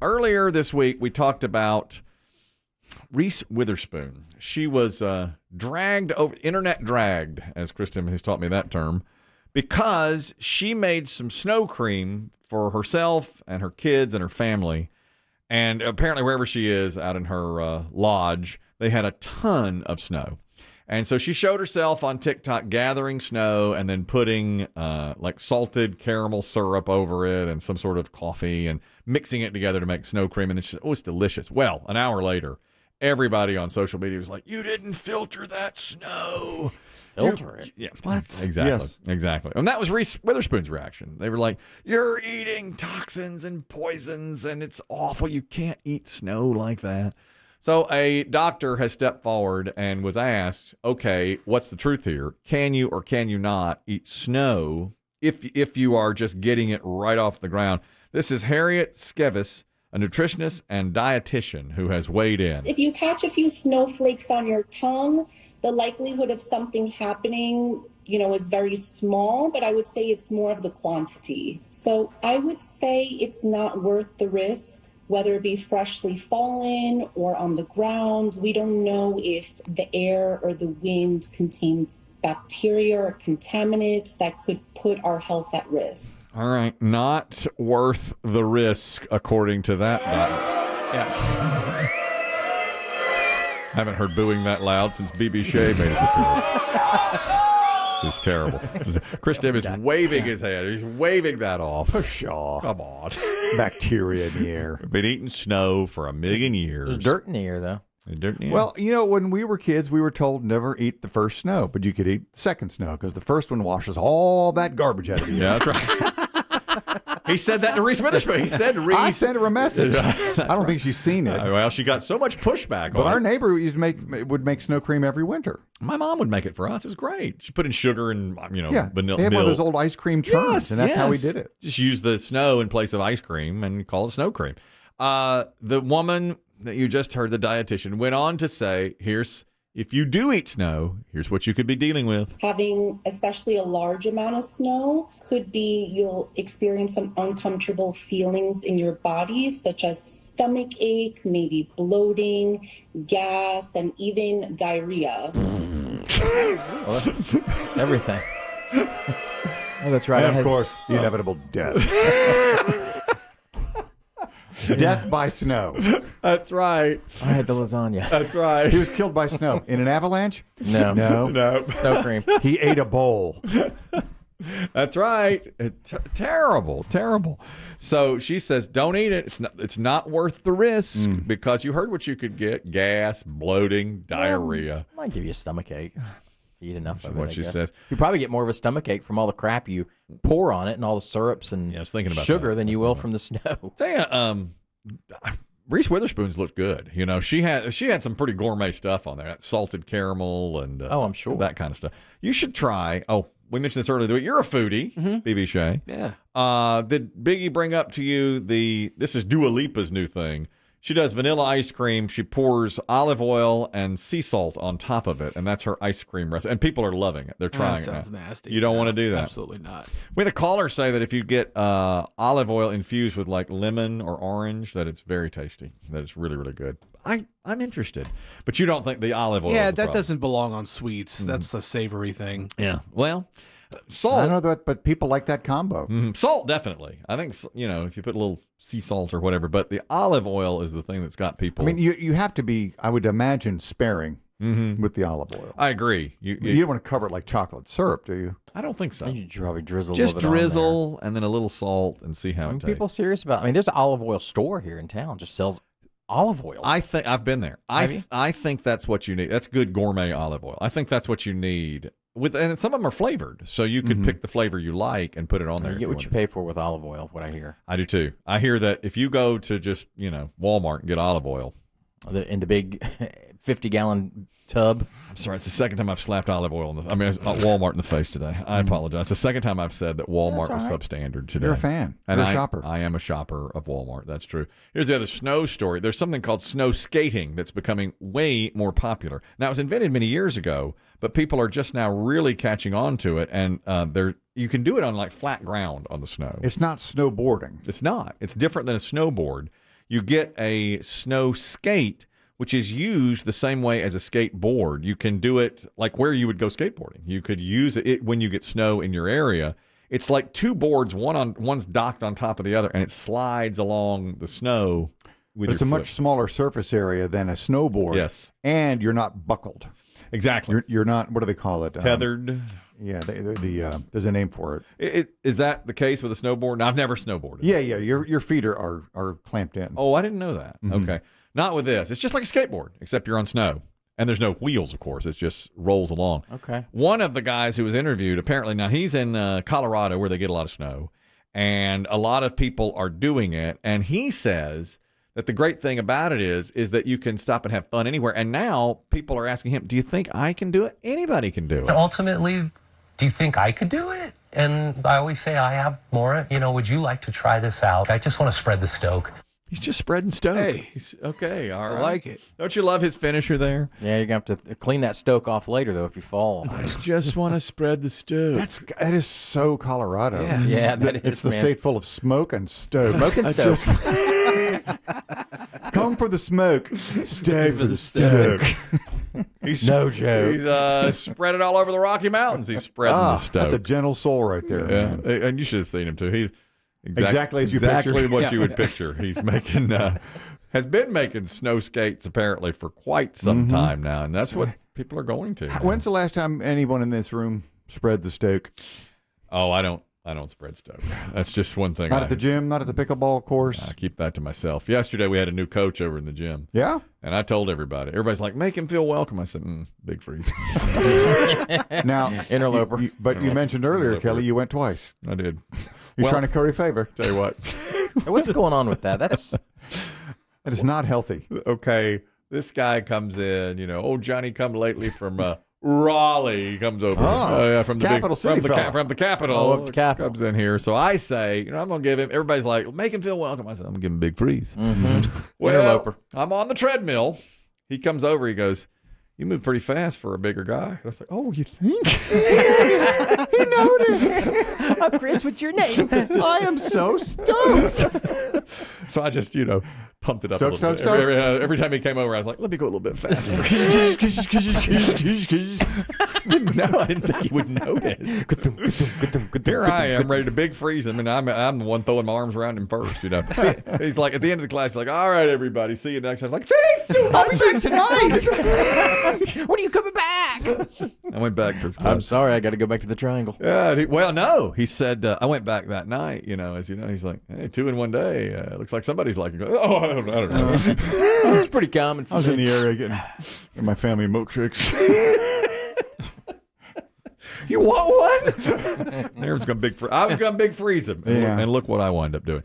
earlier this week, we talked about Reese Witherspoon. She was internet dragged, as Kristen has taught me that term, because she made some snow cream for herself and her kids and her family. And apparently wherever she is out in her lodge, they had a ton of snow. And so she showed herself on TikTok gathering snow and then putting like salted caramel syrup over it and some sort of coffee and mixing it together to make snow cream. And then she said, oh, it's delicious. Well, an hour later, everybody on social media was like, you didn't filter that snow. Filter it? Yeah. What? Exactly. Yes. Exactly. And that was Reese Witherspoon's reaction. They were like, you're eating toxins and poisons and it's awful. You can't eat snow like that. So a doctor has stepped forward and was asked, okay, what's the truth here? Can you or can you not eat snow if you are just getting it right off the ground? This is Harriet Skevis, a nutritionist and dietitian who has weighed in. If you catch a few snowflakes on your tongue, the likelihood of something happening, is very small, but I would say it's more of the quantity. So I would say it's not worth the risk, whether it be freshly fallen or on the ground. We don't know if the air or the wind contains bacteria or contaminants that could put our health at risk. All right, not worth the risk, according to that doctor. Yeah. Haven't heard booing that loud since B.B. Shea made his appearance. This is terrible. Chris Demm is waving his hand. He's waving that off. Pshaw. Come on. Bacteria in the air. We've been eating snow for a million years. There's dirt in the air, though. There's dirt in the air. Well, when we were kids, we were told never eat the first snow, but you could eat second snow because the first one washes all that garbage out of you. Yeah, that's right. He said that to Reese Witherspoon. He said Reese. I sent her a message. I don't think she's seen it. Well, she got so much pushback But on our it. neighbor would make snow cream every winter. My mom would make it for us. It was great. She put in sugar and, Yeah, vanilla they had one of those milk. old ice cream churns, and that's how we did it. Just use the snow in place of ice cream and call it snow cream. The woman that you just heard, the dietitian, went on to say, if you do eat snow, here's what you could be dealing with. Having especially a large amount of snow could be you'll experience some uncomfortable feelings in your body, such as stomach ache, maybe bloating, gas, and even diarrhea. Everything. Oh, that's right. And, of course, the inevitable death. Death by snow. That's right. I had the lasagna. That's right. He was killed by snow. In an avalanche? No. No. Snow cream. He ate a bowl. That's right. Terrible, terrible. So she says, don't eat it. It's not worth the risk because you heard what you could get: gas, bloating, diarrhea. Might give you a stomach ache. Eat enough of it. What she says. You probably get more of a stomach ache from all the crap you pour on it and all the syrups and I was thinking about sugar that. than you will from the snow. Reese Witherspoon's looked good. she had some pretty gourmet stuff on there. That salted caramel and I'm sure that kind of stuff. You should try. Oh, we mentioned this earlier. You're a foodie, BB Shea. Yeah. Did Biggie bring up to you this is Dua Lipa's new thing? She does vanilla ice cream. She pours olive oil and sea salt on top of it, and that's her ice cream recipe. And people are loving it. They're trying it now. Sounds nasty. You don't want to do that. Absolutely not. We had a caller say that if you get olive oil infused with like lemon or orange, that it's very tasty. That it's really, really good. I'm interested. But you don't think the olive oil Yeah, is the that problem. doesn't belong on sweets. That's the savory thing. Yeah. Well, I salt. don't know that, but people like that combo. Salt, definitely. I think, if you put a little sea salt or whatever, but the olive oil is the thing that's got people. I mean, you have to be, I would imagine, sparing with the olive oil. I agree. You don't want to cover it like chocolate syrup, do you? I don't think so. You probably drizzle Just a little bit drizzle and then a little salt and see how it tastes. People serious about there's an olive oil store here in town just sells olive oils. I think I've been there. I think that's what you need. That's good gourmet olive oil. I think that's what you need. And some of them are flavored, so you could pick the flavor you like and put it on there. You get what you pay for with olive oil, what I hear. I do too. I hear that if you go to just Walmart and get olive oil, In the big 50-gallon tub. I'm sorry, it's the second time I've slapped olive oil Walmart in the face today. I apologize. The second time I've said that Walmart was substandard today. You're a fan. And You're a shopper. I am a shopper of Walmart. That's true. Here's the other snow story. There's something called snow skating that's becoming way more popular. Now, it was invented many years ago, but people are just now really catching on to it, and you can do it on like flat ground on the snow. It's not snowboarding. It's not. It's different than a snowboard. You get a snow skate, which is used the same way as a skateboard. You can do it like where you would go skateboarding. You could use it when you get snow in your area. It's like two boards, one's docked on top of the other, and it slides along the snow with But it's your a foot. much smaller surface area than a snowboard. Yes. And you're not buckled. Exactly. You're not, what do they call it? Tethered. Yeah, there's a name for it. Is that the case with a snowboard? No, I've never snowboarded. Yeah, your feet are clamped in. Oh, I didn't know that. Okay. Not with this. It's just like a skateboard, except you're on snow. And there's no wheels, of course. It just rolls along. Okay. One of the guys who was interviewed, apparently, now he's in Colorado where they get a lot of snow. And a lot of people are doing it. And he says that the great thing about it is that you can stop and have fun anywhere. And now people are asking him, do you think I can do it? Anybody can do it. Ultimately, do you think I could do it? And I always say, I have more. Would you like to try this out? I just want to spread the stoke. He's just spreading stoke. Hey. He's, okay, all right. I like it. Don't you love his finisher there? Yeah, you're going to have to clean that stoke off later, though, if you fall. I just want to spread the stoke. That is so Colorado. Yeah. Yeah, that is, It's the man. state full of smoke and stoke. Smoke and stoke. Come for the smoke, stay for the stoke. He's, No joke. He's spread it all over the Rocky Mountains. He's spreading the stoke. That's a gentle soul right there. Yeah, Man. and you should have seen him too. He's Exactly as you exactly pictured. what you would picture. He's making has been making snow skates apparently for quite some time now, and that's what people are going to. When's the last time anyone in this room spread the stoke? Oh, I don't spread stoke. That's just one thing. Not at the gym, not at the pickleball course. I keep that to myself. Yesterday we had a new coach over in the gym. Yeah? And I told everybody. Everybody's like, make him feel welcome. I said, big freeze. Now, Interloper. But you mentioned earlier, Interloper. Kelly, you went twice. I did. You're Well- trying to curry favor. Tell you what. Hey, what's going on with that? That's That is not healthy. Okay, this guy comes in, old Johnny come lately from Raleigh. He comes over from the capital city fella. from the capital. Oh, up to capital. Comes in here. So I say, I'm going to give him, everybody's like, make him feel welcome. I said, I'm going to give him a big freeze. Well, Interloper. I'm on the treadmill. He comes over. He goes, you move pretty fast for a bigger guy. And I was like, oh, you think? He noticed. I'm Chris. What's your name? I am so stoked. So I just, pumped it up Stoke, a little stoke, bit. Every time he came over, I was like, let me go a little bit faster. No, I didn't think he would notice. Here I am, ready to big freeze him, and I'm the one throwing my arms around him first. He's like, at the end of the class, he's like, all right, everybody, see you next time. I was like, thanks so much. I'll be back tonight. When are you coming back? I went back for his I'm class. sorry. I got to go back to the triangle. Yeah, no. He said, I went back that night, as you know. He's like, hey, 2 in one day. Looks like somebody's like, oh, I don't know. It's pretty common. I was in the area getting my family milkshakes. You want one? I was going to big freeze him. Yeah. And look what I wound up doing.